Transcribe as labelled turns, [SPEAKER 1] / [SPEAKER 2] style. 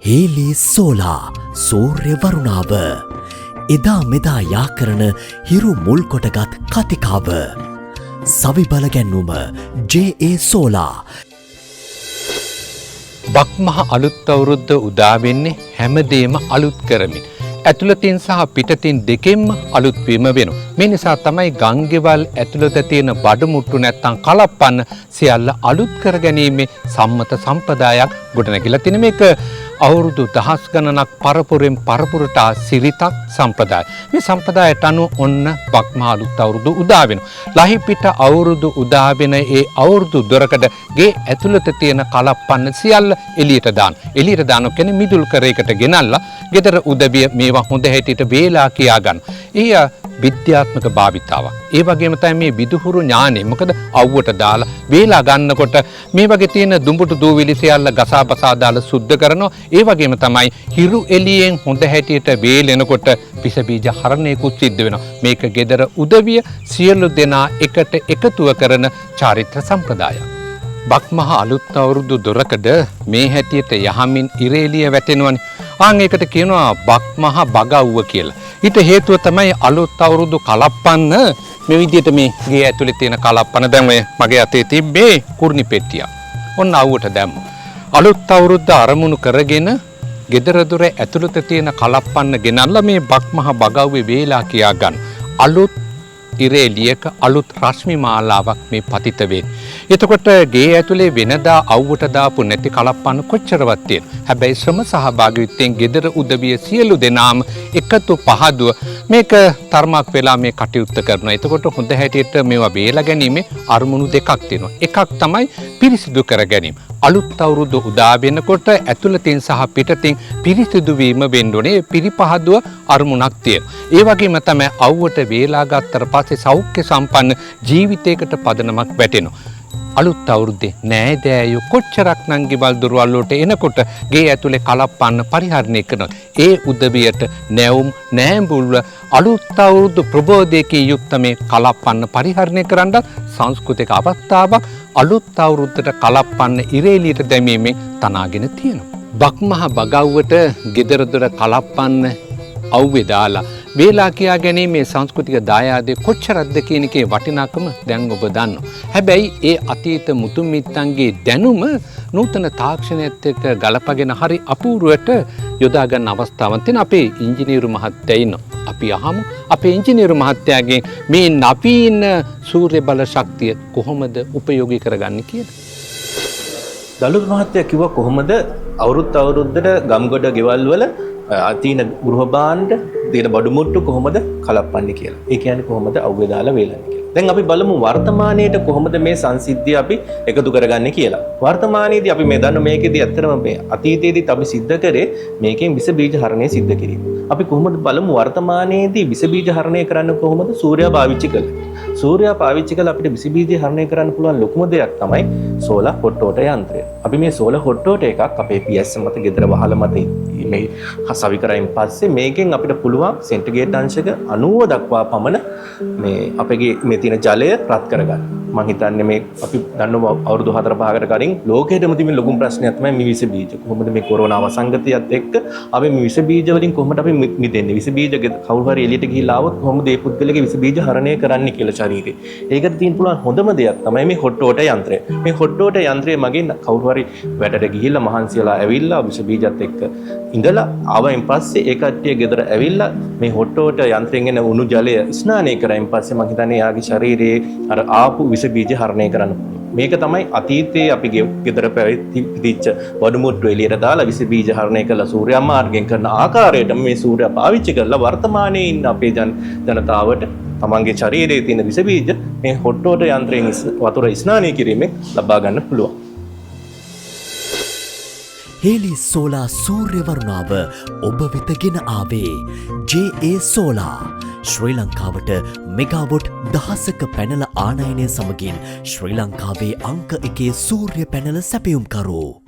[SPEAKER 1] හේලි solar සූර්ය වරුණාව එදා මෙදා යා කරන හිරු මුල් කොටගත් කතිකාව සවි බල ගැන්වුම ජේ.ඒ. සෝලා.
[SPEAKER 2] බක්මහ අලුත් අවුරුද්ද උදා වෙන්නේ හැමදේම අලුත් කරමින්. ඇතුළතින් සහ පිටතින් දෙකෙන්ම අලුත් වීම වෙනවා. මේ නිසා තමයි ගංගෙවල් ඇතුළත තියෙන බඩමුට්ටු නැත්තම් කලප්පන්න සියල්ල අලුත් කර ගැනීමේ සම්මත සම්ප්‍රදායක් ගොඩනැගිලා තින මේක අවුරුදු දහස් ගණනක් පරපුරෙන් පරපුරට සිරිතක් සම්ප්‍රදාය. මේ සම්ප්‍රදායට අනුව ඔන්න බක්මහ අලුත් අවුරුදු උදා වෙනවා. ලහිපිට අවුරුදු උදා වෙන ඒ අවුරුදු දොරකඩ ගේ ඇතුළත තියෙන කලප්පන්න සියල්ල එළියට දාන. එළියට දාන කියන්නේ මිදුල් කරේකට ගෙනල්ලා ගෙදර උදවිය මේවා හොඳ හැටියට වේලා කියා ගන්න. විද්‍යාත්මක භාවිතාවක්. ඒ වගේම තමයි මේ විදුහුරු ඥානෙ. මොකද අවුවට දාලා වේලා ගන්නකොට මේ වගේ තියෙන දුඹුටු දූවිලි සියල්ල ගසා බසා දාලා සුද්ධ කරනවා. ඒ වගේම තමයි හිරු එළියෙන් හොඳ හැටියට වේලෙනකොට විස බීජ හරණයකුත් සිද්ධ වෙනවා. මේක ගෙදර උදවිය සියලු දෙනා එකට එකතුව කරන චාරිත්‍ර සම්ප්‍රදායක්. බක්මහ අලුත් අවුරුදු දොරකඩ මේ හැටියට යහමින් ඉරේලිය වැටෙනවනේ. ආන් ඒකට කියනවා බක්මහ බගව්ව කියලා. ඊට හේතුව තමයි අලුත් අවුරුදු කලප්පන්න මේ විදිහට මේ ගේ ඇතුලේ තියෙන කලප්පන දැන් ඔය මගේ අතේ තිබ්බේ කුර්ණි පෙට්ටියක්. ඔන්න අවුවට දැම්ම. අලුත් අවුරුද්ද අරමුණු කරගෙන ගෙදර දොර ඇතුළත තියෙන කලප්පන්න ගෙනල්ලා මේ බක්මහ බගව්වේ වේලා කියා ගන්න. අලුත් ඉරේලියක අලුත් රශ්මි මාලාවක් මේ පතිත වෙන්නේ. එතකොට ගේ ඇතුලේ වෙනදා අවුවට දාපු නැති කලප්පන්න කොච්චරවත් තියෙන. හැබැයි ශ්‍රම සහභාගීත්වයෙන් ගෙදර උදවිය සියලු දෙනාම එකතු පහදුව මේක තරමක් වෙලා මේ කටයුත්ත කරනවා. එතකොට හොඳ හැටියට මේවා වේලා ගැනීමේ අරමුණු දෙකක් තියෙනවා. එකක් තමයි පිරිසිදු කර ගැනීම. අලුත් අවුරුදු උදා වෙනකොට ඇතුළතින් සහ පිටතින් පිරිසිදු වීම වෙන්න ඕනේ. පිරිපහදුව අරමුණක් තියෙනවා. ඒ වගේම තමයි අවුවට වේලා ගත්තට පස්සේ සෞඛ්‍ය සම්පන්න ජීවිතයකට පදනමක් වැටෙනවා. අලුත් අවුරුද්දේ නෑදෑයෝ කොච්චරක් නම් ගෙවල් දොරවල් වලට එනකොට ගේ ඇතුලේ කලප්පන්න පරිහරණය කරනවා. ඒ උදවියට නැවුම් නෑඹුල්ව අලුත් අවුරුදු ප්‍රබෝධයකින් යුක්ත මේ කලප්පන්න පරිහරණය කරන්නත් සංස්කෘතික අවස්ථාවක් අලුත් අවුරුද්දට කලප්පන්න ඉරේලියට දැමීමෙන් තනාගෙන තියෙනවා. බක්මහ බගව්වට ගෙදර දොර කලප්පන්න අවුවේ දාලා වේලා කියා ගැනීමේ සංස්කෘතික දායාදේ කොච්චරක්ද කියන එකේ වටිනාකම දැන් ඔබ දන්නවා. හැබැයි ඒ අතීත මුතුන් මිත්තන්ගේ දැනුම නූතන තාක්ෂණයත් එක්ක ගලපගෙන හරි අපූර්වට යොදා ගන්න අවස්ථාවක් තියෙන අපේ ඉංජිනේරු මහත්තයා ඉන්නවා. අපි අහමු අපේ ඉංජිනේරු මහත්තයාගෙන් මේ නවීන සූර්ය බල ශක්තිය කොහොමද උපයෝගී කරගන්නේ කියලා.
[SPEAKER 3] දලුත් මහත්තයා කිව්වා කොහොමද අවුරුද්දට ගම්ගොඩ ගෙවල් වල තියෙන ගෘහ භාණ්ඩ තියෙන බඩුමුට්ටු කොහොමද කලප්පන්නේ කියලා. ඒ කියන්නේ කොහොමද අවුවේ දාලා වේලන්නේ කියලා. දැන් අපි බලමු වර්තමානයේට කොහොමද මේ සංසිද්ධිය අපි එකතු කරගන්නේ කියලා. වර්තමානයේදී අපි මේ දන්න මේකෙදී ඇත්තටම මේ අතීතයේදීත් අපි සිද්ධ කරේ මේකෙන් විස බීජ හරණය සිද්ධ කිරීම. අපි කොහොමද බලමු වර්තමානයේදී විස බීජ හරණය කරන්න කොහොමද සූර්යයා පාවිච්චි කළේ. සූර්යයා පාවිච්චි කළ අපිට විස බීජ හරණය කරන්න පුළුවන් ලොකුම දෙයක් තමයි සෝලා හොට්ටෝට යන්ත්‍රය. අපි මේ සෝලා හොට්ටෝට එකක් අපේ PS මත ගෙදර වහල මත මේ හසවි කරයින් පස්සේ මේකෙන් අපිට පුළුවන් සෙන්ටිග්‍රේඩ් අංශක 90 දක්වා පමණ මේ අපගේ මේ තියෙන ජලය රත් කරගන්න. මම හිතන්නේ මේ අපි දන්නවා අවුරුදු 4-5කට කලින් ලෝකෙටම තිබෙන ලොකුම ප්‍රශ්නයක් තමයි මේ විස බීජ. කොහොමද මේ කොරෝනා වසංගතයත් එක්ක අපි මේ විස බීජ වලින් කොහොමද අපි මිදෙන්නේ? විස බීජ කවුරු හරි එළියට ගිහිල්ලා આવොත් කොහොමද මේ පුද්ගලගේ විස බීජ හරණය කරන්නේ කියලා ශරීරේ. ඒකට තියෙන පුළුවන් හොඳම දෙයක් තමයි මේ හොට්ටෝට යන්ත්‍රය. මේ හොට්ටෝට යන්ත්‍රය මගින් කවුරු හරි වැඩට ගිහිල්ලා මහන්සියලා ඇවිල්ලා විස බීජත් එක්ක ඉඳලා ආවයින් පස්සේ ඒ කට්ටිය ගෙදර ඇවිල්ලා මේ හොට්ටෝට යන්ත්‍රයෙන් එන උණු ජලය ස්නානය කරයින් පස්සේ මම හිතන්නේ යාගේ ශරීරයේ අර ආපු විස බීජ හරණය කරන්න පුළුවන්. මේක තමයි අතීතයේ අපි ගෙදර පැවිදිච්ච බඩුමුට්ටු එළියට දාලා විස බීජ හරණය කළ සූර්යා මාර්ගයෙන් කරන ආකාරයට මේ සූර්යා පාවිච්චි කරලා වර්තමානයේ ඉන්න අපේ ජනතාවට තමන්ගේ ශරීරයේ තියෙන විස බීජ මේ හොට්ටෝට යන්ත්‍රයෙන් වතුර ස්නානය කිරීමෙන් ලබා ගන්න පුළුවන්.
[SPEAKER 1] හේලි සෝලා සූර්ය වරුණාව ඔබ වෙත ගෙන ආවේ ජේ.ඒ. සෝලා. ශ්‍රී ලංකාවට මෙගාවොට් දහසක පැනල ආනයනය සමගින් ශ්‍රී ලංකාවේ අංක 1 සූර්ය පැනල සැපයුම්කරු.